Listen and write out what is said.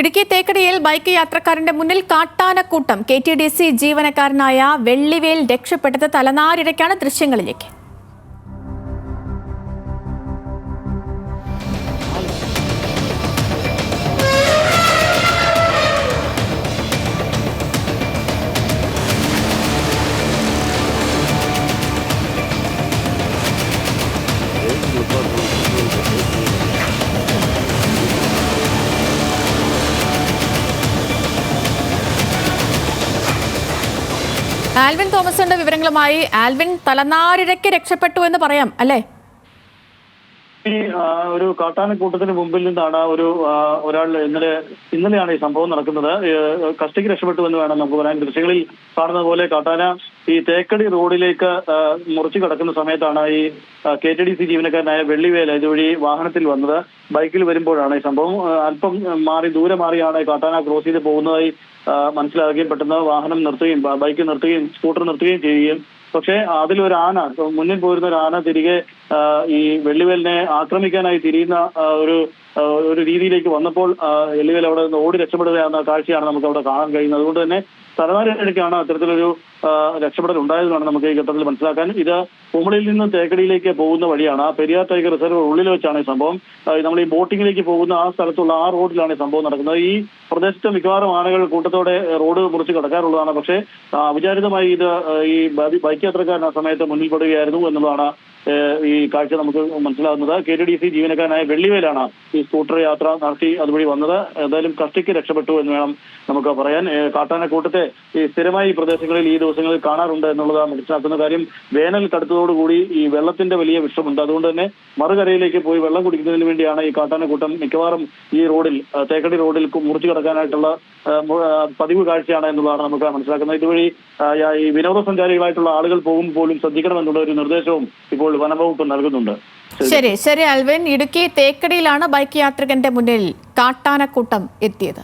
Idukki തേക്കടിയിൽ bike യാത്രക്കാരന്റെ മുന്നിൽ കാട്ടാനക്കൂട്ടം. KTDC ജീവനക്കാരനായ വെള്ളിവേൽ രക്ഷപ്പെട്ടത് തലനാരിഴയ്ക്കാണ്. ദൃശ്യങ്ങളിലേക്ക്. ആൽവിൻ തോമസിന്റെ വിവരങ്ങളുമായി. ആൽവിൻ, തലനാരിഴയ്ക്ക് രക്ഷപ്പെട്ടു എന്ന് പറയാം അല്ലേ? ഒരു കാട്ടാനക്കൂട്ടത്തിന് മുമ്പിൽ നിന്നാണ് ഒരാൾ ഇന്നലെയാണ് ഈ സംഭവം നടക്കുന്നത്. കഷ്ടിക്ക് രക്ഷപ്പെട്ടു എന്ന് വേണം നമുക്ക് പറയാൻ. ദൃശ്യങ്ങളിൽ കാണുന്ന പോലെ കാട്ടാന ഈ തേക്കടി റോഡിലേക്ക് മുറിച്ചു കടക്കുന്ന സമയത്താണ് ഈ KTDC ജീവനക്കാരനായ വെള്ളിവേല ഇതുവഴി വാഹനത്തിൽ വന്നത്. ബൈക്കിൽ വരുമ്പോഴാണ് ഈ സംഭവം. അല്പം ദൂരെ മാറിയാണ് കാട്ടാന ക്രോസ് ചെയ്ത് പോകുന്നതായി മനസ്സിലാകുകയും പെട്ടെന്ന് വാഹനം നിർത്തുകയും ബൈക്ക് നിർത്തുകയും സ്കൂട്ടർ നിർത്തുകയും ചെയ്യുകയും. പക്ഷേ അതിലൊരു ആന, മുന്നിൽ പോരുന്ന ഒരു ആന തിരികെ ഈ വെള്ളിവേലിനെ ആക്രമിക്കാനായി തിരിയുന്ന ഒരു രീതിയിലേക്ക് വന്നപ്പോൾ വെള്ളിവേൽ അവിടെ നിന്ന് ഓടി രക്ഷപ്പെടുകയെന്ന കാഴ്ചയാണ് നമുക്ക് അവിടെ കാണാൻ കഴിയുന്നത്. അതുകൊണ്ട് തന്നെ തലനാരിഴയ്ക്കാണ് അത്തരത്തിലൊരു രക്ഷപ്പെടൽ ഉണ്ടായതെന്നാണ് നമുക്ക് ഈ ഘട്ടത്തിൽ മനസ്സിലാക്കാൻ. ഇത് കുമളിയിൽ നിന്ന് തേക്കടിയിലേക്ക് പോകുന്ന വഴിയാണ്. പെരിയാർ ടൈഗർ റിസർവ് ഉള്ളിൽ വെച്ചാണ് ഈ സംഭവം. നമ്മൾ ഈ ബോട്ടിങ്ങിലേക്ക് പോകുന്ന ആ സ്ഥലത്തുള്ള ആ റോഡിലാണ് ഈ സംഭവം നടക്കുന്നത്. ഈ പ്രദേശത്തെ മിക്കവാറും ആനകൾ കൂട്ടത്തോടെ റോഡ് മുറിച്ച് കടക്കാറുള്ളതാണ്. പക്ഷേ അവിചാരിതമായി ഇത് ഈ ബൈക്ക് യാത്രക്കാരൻ ആ സമയത്ത് മുന്നിൽപ്പെടുകയായിരുന്നു എന്നുള്ളതാണ് ഈ കാഴ്ച നമുക്ക് മനസ്സിലാകുന്നത്. KTDC ജീവനക്കാരനായ വെള്ളിവേലാണ് ഈ സ്കൂട്ടർ യാത്ര നടത്തി അതുവഴി വന്നത്. എന്തായാലും കഷ്ടിക്ക് രക്ഷപ്പെട്ടു എന്ന് വേണം നമുക്ക് പറയാൻ. കാട്ടാനക്കൂട്ടത്തെ ഈ സ്ഥിരമായി ഈ പ്രദേശങ്ങളിൽ ഈ ദിവസങ്ങളിൽ കാണാറുണ്ട് എന്നുള്ളതാണ് മനസ്സിലാക്കുന്ന കാര്യം. വേനൽ കടുത്തതോടുകൂടി ഈ വെള്ളത്തിന്റെ വലിയ വിഷമുണ്ട്. അതുകൊണ്ട് തന്നെ മറുകരയിലേക്ക് പോയി വെള്ളം കുടിക്കുന്നതിന് വേണ്ടിയാണ് ഈ കാട്ടാനക്കൂട്ടം മിക്കവാറും ഈ റോഡിൽ തേക്കടി റോഡിൽ മുറിച്ചു കടക്കാനായിട്ടുള്ള പതിവ് കാഴ്ചയാണ് എന്നുള്ളതാണ് നമുക്ക് മനസ്സിലാക്കുന്നത്. ഇതുവഴി ഈ വിനോദസഞ്ചാരികളായിട്ടുള്ള ആളുകൾ പോകുമ്പോൾ പോലും ശ്രദ്ധിക്കണമെന്നുള്ള ഒരു നിർദ്ദേശവും ഇപ്പോൾ വനംവകുപ്പ് നൽകുന്നുണ്ട്. ശരി ആൽവിൻ, ഇടുക്കി തേക്കടിയിലാണ് ബൈക്ക് യാത്രികന്റെ മുന്നിൽ കാട്ടാനക്കൂട്ടം എത്തിയത്.